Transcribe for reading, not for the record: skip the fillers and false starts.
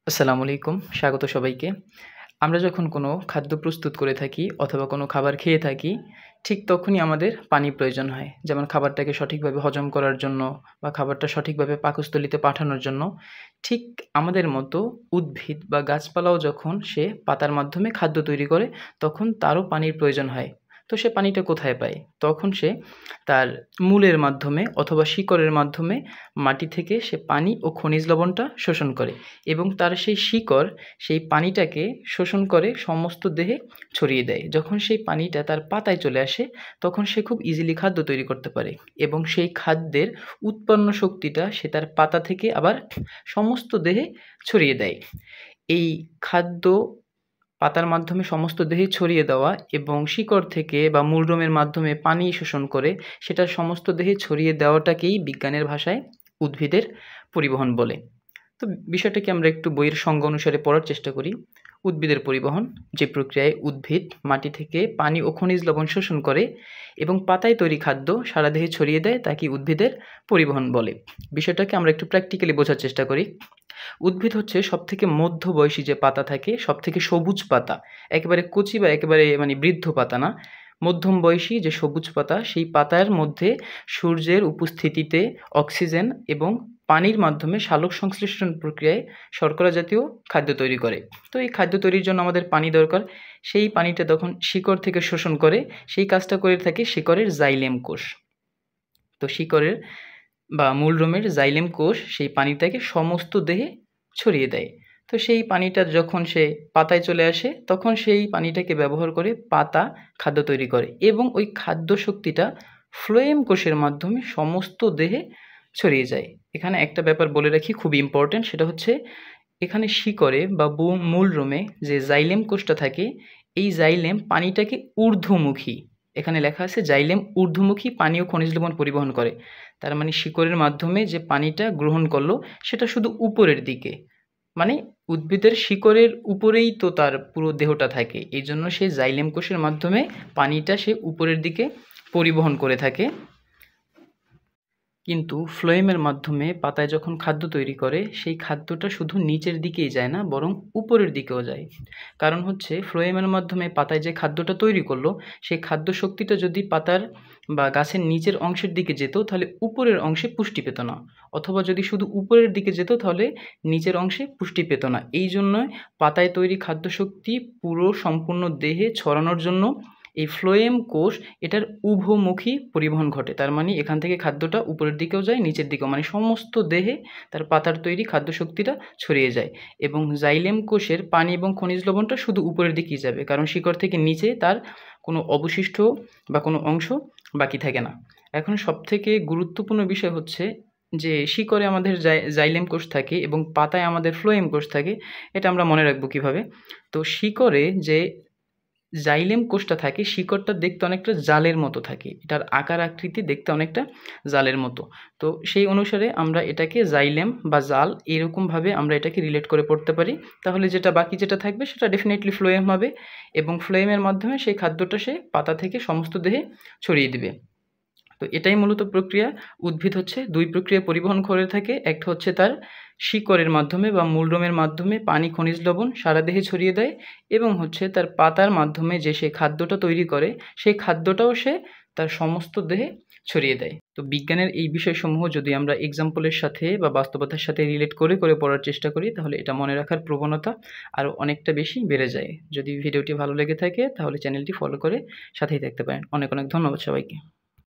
আসসালামু আলাইকুম। স্বাগত সবাইকে। আমরা যখন কোনো খাদ্য প্রস্তুত করে থাকি অথবা কোনো খাবার খেয়ে থাকি, ঠিক তখনই আমাদের পানি প্রয়োজন হয়। যেমন খাবারটাকে সঠিকভাবে হজম করার জন্য বা খাবারটা সঠিকভাবে পাকস্থলীতে পাঠানোর জন্য। ঠিক আমাদের মতো উদ্ভিদ বা গাছপালাও যখন সে পাতার মাধ্যমে খাদ্য তৈরি করে, তখন তারও পানির প্রয়োজন হয়। তো সে পানিটা কোথায় পায়? তখন সে তার মূলের মাধ্যমে অথবা শিকড়ের মাধ্যমে মাটি থেকে সে পানি ও খনিজ লবণটা শোষণ করে এবং তার সেই শিকড় সেই পানিটাকে শোষণ করে সমস্ত দেহে ছড়িয়ে দেয়। যখন সেই পানিটা তার পাতায় চলে আসে, তখন সে খুব ইজিলি খাদ্য তৈরি করতে পারে এবং সেই খাদ্যের উৎপন্ন শক্তিটা সে তার পাতা থেকে আবার সমস্ত দেহে ছড়িয়ে দেয়। এই খাদ্য পাতার মাধ্যমে সমস্ত দেহে ছড়িয়ে দেওয়া এবং শিকড় থেকে বা মূলরোমের মাধ্যমে পানি শোষণ করে সেটা সমস্ত দেহে ছড়িয়ে দেওয়াটাকেই বিজ্ঞানের ভাষায় উদ্ভিদের পরিবহন বলে। তো বিষয়টাকে আমরা একটু বইয়ের সংজ্ঞা অনুসারে পড়ার চেষ্টা করি। উদ্ভিদের পরিবহন, যে প্রক্রিয়ায় উদ্ভিদ মাটি থেকে পানি ও খনিজ লবণ শোষণ করে এবং পাতায় তৈরি খাদ্য সারা দেহে ছড়িয়ে দেয়, তাকে উদ্ভিদের পরিবহন বলে। বিষয়টাকে আমরা একটু প্র্যাকটিক্যালি বোঝার চেষ্টা করি। উদ্ভিদ হচ্ছে সবথেকে মধ্যবয়সী যে পাতা থাকে, সবথেকে সবুজ পাতা। একেবারে কচি বা একেবারে বৃদ্ধ পাতা না। মধ্যম বয়সী যে সবুজ পাতা, সেই পাতার মধ্যে সূর্যের উপস্থিতিতে অক্সিজেন এবং পানির মাধ্যমে সালোক সংশ্লেষণ প্রক্রিয়ায় শর্করা জাতীয় খাদ্য তৈরি করে। তো এই খাদ্য তৈরির জন্য আমাদের পানি দরকার। সেই পানিটা তখন শিকড় থেকে শোষণ করে, সেই কাজটা করে থাকে শিকড়ের জাইলেম কোষ। তো শিকড়ের বা মূলরোমের জাইলেম কোষ সেই পানিটাকে সমস্ত দেহে ছড়িয়ে দেয়। তো সেই পানিটা যখন সে পাতায় চলে আসে, তখন সেই পানিটাকে ব্যবহার করে পাতা খাদ্য তৈরি করে এবং ওই খাদ্য শক্তিটা ফ্লোয়েম কোষের মাধ্যমে সমস্ত দেহে ছড়িয়ে যায়। এখানে একটা ব্যাপার বলে রাখি, খুব ইম্পর্ট্যান্ট, সেটা হচ্ছে এখানে শিকড়ে বা মূলরোমে যে জাইলেম কোষটা থাকে, এই জাইলেম পানিটাকে ঊর্ধ্বমুখী, এখানে লেখা আছে জাইলেম ঊর্ধ্বমুখী পানি ও খনিজ লবণ পরিবহন করে। তার মানে শিকড়ের মাধ্যমে যে পানিটা গ্রহণ করলো সেটা শুধু উপরের দিকে, মানে উদ্ভিদের শিকড়ের উপরেই তো তার পুরো দেহটা থাকে, এই জন্য সে জাইলেম কোষের মাধ্যমে পানিটা সে উপরের দিকে পরিবহন করে থাকে। কিন্তু ফ্লোয়েমের মাধ্যমে পাতায় যখন খাদ্য তৈরি করে, সেই খাদ্যটা শুধু নিচের দিকেই যায় না, বরং উপরের দিকেও যায়। কারণ হচ্ছে ফ্লোয়েমের মাধ্যমে পাতায় যে খাদ্যটা তৈরি করলো, সেই খাদ্য শক্তিটা যদি পাতার বা গাছের নিচের অংশের দিকে যেত, তাহলে উপরের অংশে পুষ্টি পেত না, অথবা যদি শুধু উপরের দিকে যেত তাহলে নিচের অংশে পুষ্টি পেত না। এই জন্যই পাতায় তৈরি খাদ্য শক্তি পুরো সম্পূর্ণ দেহে ছড়ানোর জন্য এই ফ্লোয়েম কোষ এটার উভমুখী পরিবহন ঘটে। তার মানে এখান থেকে খাদ্যটা উপরের দিকেও যায়, নিচের দিকেও, মানে সমস্ত দেহে তার পাতার তৈরি খাদ্য শক্তিটা ছড়িয়ে যায় এবং জাইলেম কোষের পানি এবং খনিজ লবণটা শুধু উপরের দিকেই যাবে, কারণ শিকড় থেকে নিচে তার কোনো অবশিষ্ট বা কোনো অংশ বাকি থাকে না। এখন সবথেকে গুরুত্বপূর্ণ বিষয় হচ্ছে যে শিকড়ে আমাদের জাইলেম কোষ থাকে এবং পাতায় আমাদের ফ্লোয়েম কোষ থাকে। এটা আমরা মনে রাখবো কীভাবে? তো শিকড়ে যে জাইলেম কোষটা থাকে, শিকড়টা দেখতে অনেকটা জালের মতো থাকে। এটার আকার আকৃতি দেখতে অনেকটা জালের মতো। তো সেই অনুসারে আমরা এটাকে জাইলেম বা জাল এরকমভাবে আমরা এটাকে রিলেট করে পড়তে পারি। তাহলে যেটা বাকি যেটা থাকবে সেটা ডেফিনেটলি ফ্লোয়েম হবে এবং ফ্লোয়েমের মাধ্যমে সেই খাদ্যটা সে পাতা থেকে সমস্ত দেহে ছড়িয়ে দিবে। তো এটাই মূলত প্রক্রিয়া। উদ্ভিদ হচ্ছে ২ প্রক্রিয়ায় পরিবহন করে থাকে। একটা হচ্ছে তার শিকড়ের মাধ্যমে বা মূলরোমের মাধ্যমে পানি, খনিজ লবণ সারা দেহে ছড়িয়ে দেয় এবং হচ্ছে তার পাতার মাধ্যমে যে সে খাদ্যটা তৈরি করে, সেই খাদ্যটাও সে তার সমস্ত দেহে ছড়িয়ে দেয়। তো বিজ্ঞানের এই বিষয়সমূহ যদি আমরা এক্সাম্পলের সাথে বা বাস্তবতার সাথে রিলেট করে পড়ার চেষ্টা করি, তাহলে এটা মনে রাখার প্রবণতা আরও অনেকটা বেশি বেড়ে যায়। যদি ভিডিওটি ভালো লেগে থাকে তাহলে চ্যানেলটি ফলো করে সাথেই থাকতে পারেন। অনেক ধন্যবাদ সবাইকে।